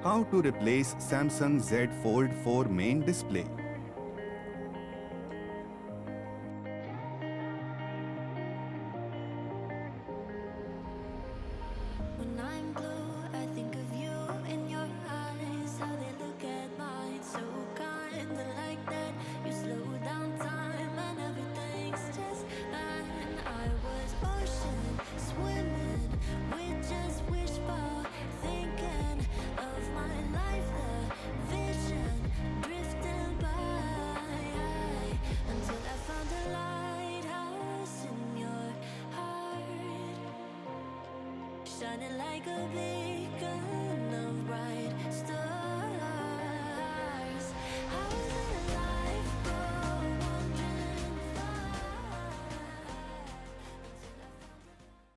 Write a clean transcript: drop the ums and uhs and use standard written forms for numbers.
How to replace Samsung Z Fold 4 main display. When I'm blue, I think of you in your eyes, how they look at mine, so kinda like that. You slow down time and everything's just fine. I was ocean swimming with just wishful thinking of my life, the vision drifting by until I found a lighthouse in your heart, shining like a beacon of bright stars.